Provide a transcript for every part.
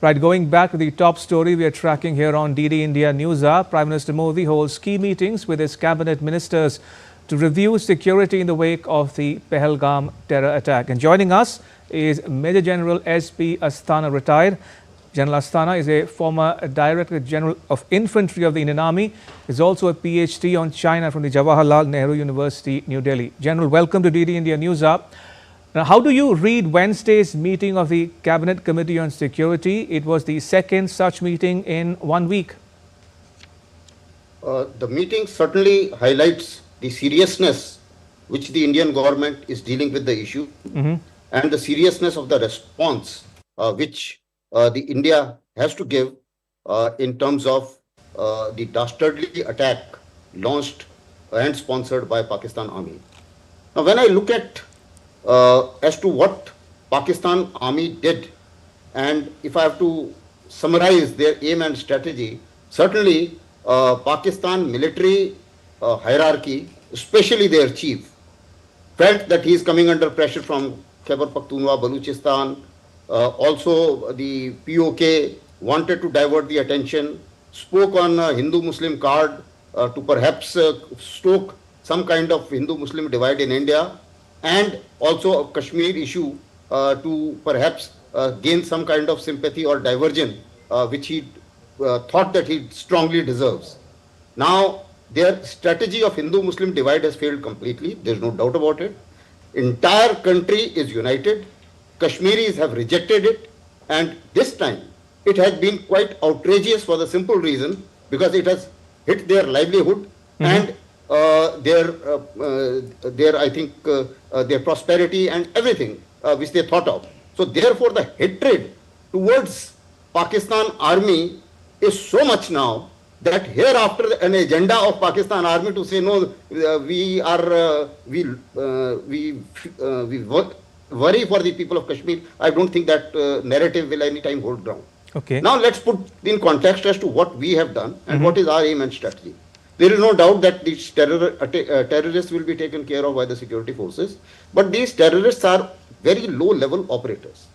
Right, going back to the top story we are tracking here on DD India News Hour, Prime Minister Modi holds key meetings with his cabinet ministers to review security in the wake of the Pahalgam terror attack. And joining us is Major General S.P. Asthana, retired. General Asthana is a former Director General of Infantry of the Indian Army. He is also a PhD on China from the Jawaharlal Nehru University, New Delhi. General, welcome to DD India News Hour. Now, how do you read Wednesday's meeting of the Cabinet Committee on Security? It was the second such meeting in 1 week. The meeting certainly highlights the seriousness which the Indian government is dealing with the issue and the seriousness of the response which the India has to give in terms of the dastardly attack launched and sponsored by Pakistan Army. Now, when I look at as to what Pakistan Army did, and if I have to summarize their aim and strategy, certainly Pakistan military hierarchy, especially their chief, felt that he is coming under pressure from Khyber Pakhtunkhwa, Baluchistan. Also, the POK wanted to divert the attention, spoke on a Hindu-Muslim card to perhaps stoke some kind of Hindu-Muslim divide in India, and also a Kashmir issue to perhaps gain some kind of sympathy or diversion, which he thought that he strongly deserves. Now, their strategy of Hindu-Muslim divide has failed completely. There's no doubt about it. Entire country is united. Kashmiris have rejected it. And this time, it has been quite outrageous for the simple reason because it has hit their livelihood and their I think, their prosperity and everything which they thought of. So therefore, the hatred towards Pakistan Army is so much now that hereafter an agenda of Pakistan Army to say no, we worry for the people of Kashmir. I don't think that narrative will any time hold ground. Okay. Now let's put in context as to what we have done and what is our aim and strategy. There is no doubt that these terrorists will be taken care of by the security forces, but these terrorists are very low-level operators.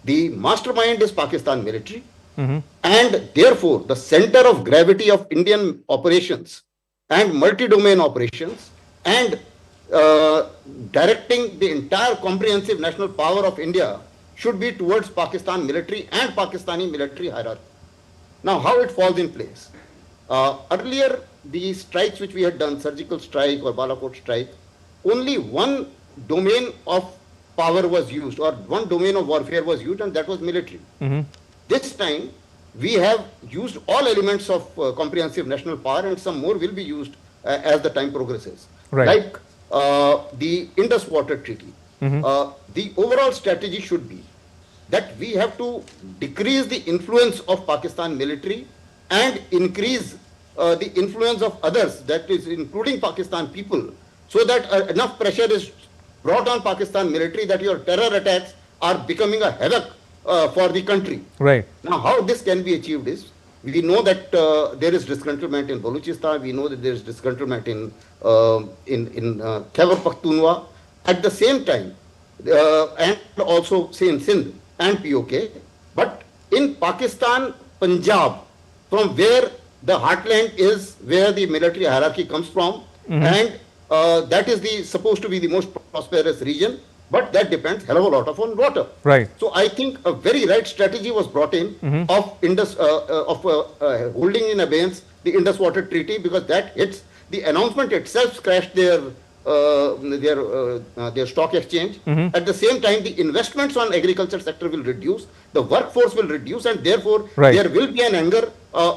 The mastermind is Pakistan military, and therefore the center of gravity of Indian operations and multi-domain operations and directing the entire comprehensive national power of India should be towards Pakistan military and Pakistani military hierarchy. Now, how it falls in place? Earlier, the strikes which we had done, surgical strike or Balakot strike, only one domain of power was used or one domain of warfare was used, and that was military. This time, we have used all elements of comprehensive national power, and some more will be used as the time progresses. Right. Like the Indus Water Treaty. The overall strategy should be that we have to decrease the influence of Pakistan military and increase the influence of others, that is including Pakistan people, so that enough pressure is brought on Pakistan military that your terror attacks are becoming a havoc for the country. Right. Now, how this can be achieved is, we know that there is disgruntlement in Baluchistan, we know that there is disgruntlement in Khyber Pakhtunkhwa. At the same time, and also say in Sindh and POK, but in Pakistan, Punjab, from where the heartland is, where the military hierarchy comes from, and that is supposed to be the most prosperous region, but that depends hell of a lot on water. Right. So I think a very right strategy was brought in of holding in abeyance the Indus Water Treaty, because that hits the announcement itself crashed their stock exchange. At the same time, the investments on agriculture sector will reduce, the workforce will reduce, and therefore there will be an anger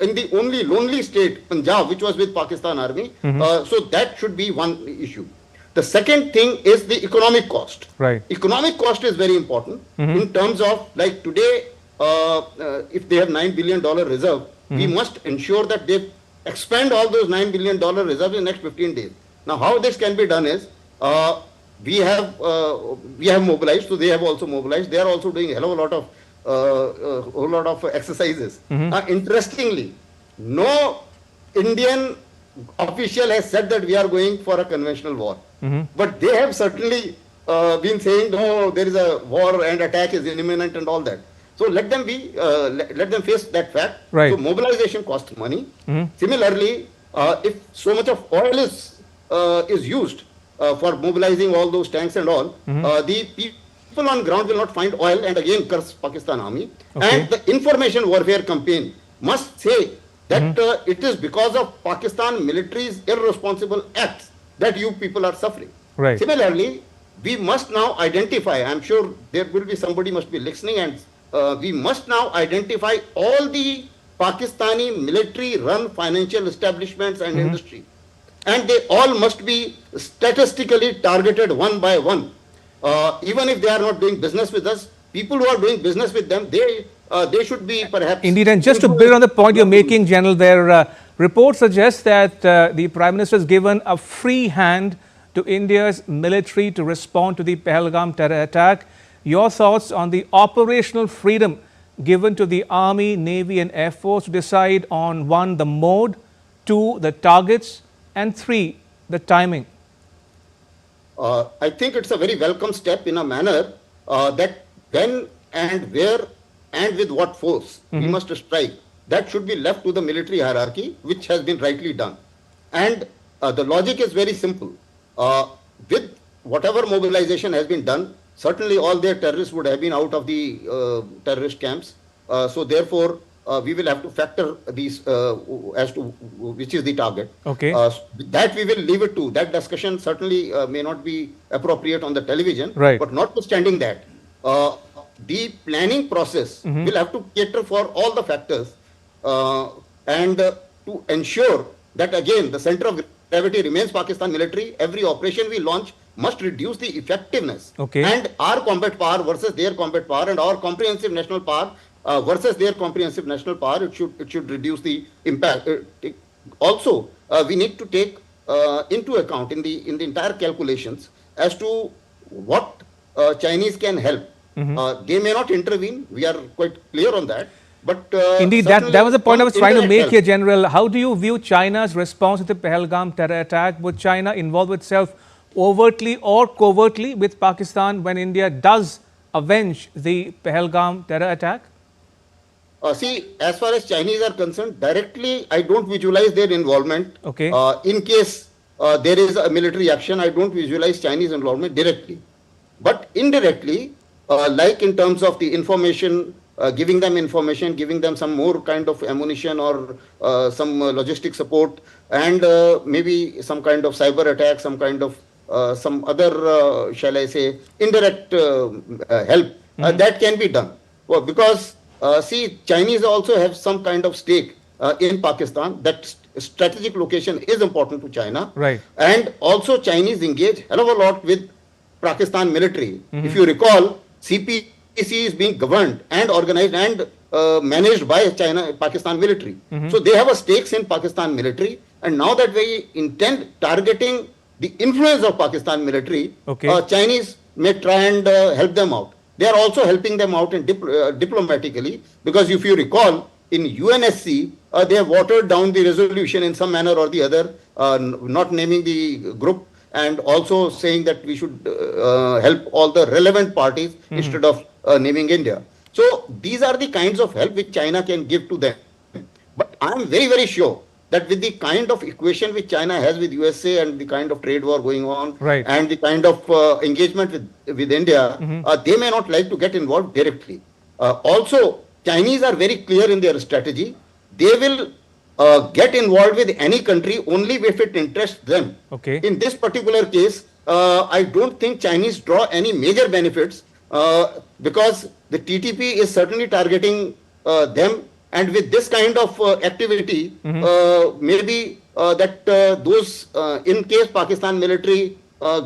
in the only lonely state, Punjab, which was with Pakistan Army. So that should be one issue. The second thing is the economic cost. Right. Economic cost is very important in terms of, like today, if they have $9 billion reserve, we must ensure that they expend all those $9 billion reserves in the next 15 days. Now, how this can be done is, we have mobilized, so they have also mobilized. They are also doing a whole lot of exercises. Interestingly, no Indian official has said that we are going for a conventional war, but they have certainly been saying, no, there is a war and attack is imminent and all that. So let them be, let them face that fact. Right. So mobilization costs money. Similarly, if so much of oil is used for mobilizing all those tanks and all, the people on ground will not find oil and again curse Pakistan army. Okay. And the information warfare campaign must say that it is because of Pakistan military's irresponsible acts that you people are suffering. Right. Similarly, we must now identify, I'm sure there will be somebody must be listening, and we must now identify all the Pakistani military run financial establishments and industry. And they all must be statistically targeted one by one. Even if they are not doing business with us, people who are doing business with them, they should be perhaps... Indeed, and just to build on the point you're making, General, their report suggests that the Prime Minister has given a free hand to India's military to respond to the Pahalgam terror attack. Your thoughts on the operational freedom given to the Army, Navy and Air Force to decide on 1, the mode, 2, the targets and 3, the timing? I think it's a very welcome step in a manner that when and where and with what force we must strike. That should be left to the military hierarchy, which has been rightly done. And the logic is very simple. With whatever mobilization has been done, certainly all their terrorists would have been out of the terrorist camps. So therefore, we will have to factor these as to which is the target. Okay. That we will leave it to. That discussion certainly may not be appropriate on the television. Right. But notwithstanding that, the planning process will have to cater for all the factors and to ensure that again the center of gravity remains Pakistan military. Every operation we launch must reduce the effectiveness. Okay. And our combat power versus their combat power, and our comprehensive national power versus their comprehensive national power, it should reduce the impact. Also, we need to take into account in the entire calculations as to what Chinese can help. They may not intervene. We are quite clear on that. But indeed, that was the point I was trying to make here, help. General. How do you view China's response to the Pahalgam terror attack? Would China involve itself overtly or covertly with Pakistan when India does avenge the Pahalgam terror attack? See, as far as Chinese are concerned, directly I don't visualize their involvement. Okay. In case there is a military action, I don't visualize Chinese involvement directly. But indirectly, like in terms of the information, giving them information, giving them some more kind of ammunition or some logistic support, and maybe some kind of cyber attack, some kind of some other, shall I say, indirect help, that can be done. Well, because see, Chinese also have some kind of stake in Pakistan. That strategic location is important to China. Right. And also Chinese engage hell of a lot with Pakistan military. If you recall, CPC is being governed and organized and managed by Pakistan military. So they have a stakes in Pakistan military. And now that we intend targeting the influence of Pakistan military, Chinese may try and help them out. They are also helping them out in diplomatically, because if you recall, in UNSC, they have watered down the resolution in some manner or the other, not naming the group, and also saying that we should help all the relevant parties instead of naming India. So these are the kinds of help which China can give to them. But I am very, very sure that with the kind of equation which China has with USA and the kind of trade war going on, and the kind of engagement with India, they may not like to get involved directly. Also, Chinese are very clear in their strategy. They will get involved with any country only if it interests them. In this particular case, I don't think Chinese draw any major benefits because the TTP is certainly targeting them. And with this kind of activity, maybe that those, in case Pakistan military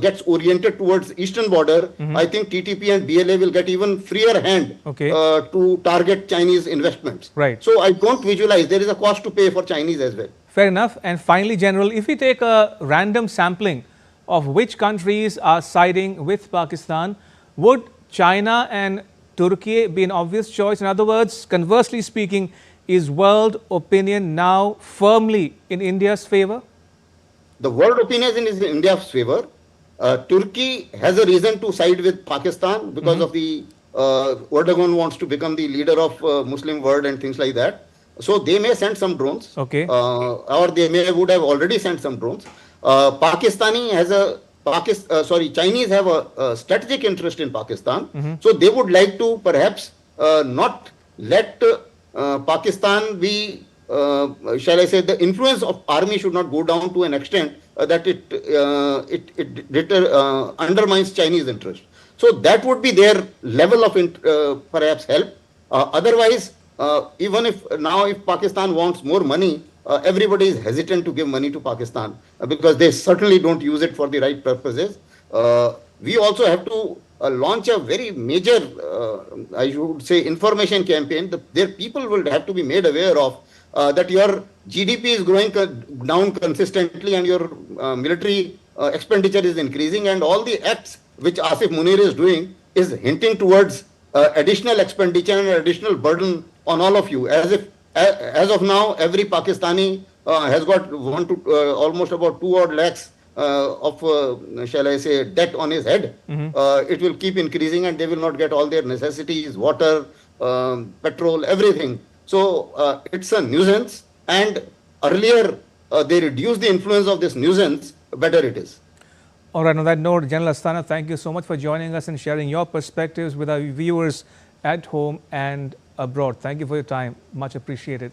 gets oriented towards eastern border, I think TTP and BLA will get even freer hand to target Chinese investments. So I don't visualize there is a cost to pay for Chinese as well. Fair enough. And finally, General, if we take a random sampling of which countries are siding with Pakistan, would China and Turkey be an obvious choice? In other words, conversely speaking, is world opinion now firmly in India's favor? The world opinion is in India's favor. Turkey has a reason to side with Pakistan because of the Erdogan wants to become the leader of Muslim world and things like that. So they may send some drones, Okay. or they would have already sent some drones. Chinese have a strategic interest in Pakistan. So they would like to perhaps not let Pakistan be, shall I say, the influence of army should not go down to an extent that it undermines Chinese interest. So that would be their level of perhaps help. Otherwise, even if Pakistan wants more money, everybody is hesitant to give money to Pakistan because they certainly don't use it for the right purposes. We also have to launch a very major, I should say, information campaign. Their people will have to be made aware of that your GDP is growing down consistently and your military expenditure is increasing, and all the acts which Asif Munir is doing is hinting towards additional expenditure and additional burden on all of you. As of now, every Pakistani has got almost about 2 odd lakhs of, shall I say, debt on his head. It will keep increasing and they will not get all their necessities, water, petrol, everything. So it's a nuisance, and earlier they reduced the influence of this nuisance, better it is. All right, on that note, General Asthana, thank you so much for joining us and sharing your perspectives with our viewers at home and abroad. Thank you for your time. Much appreciated.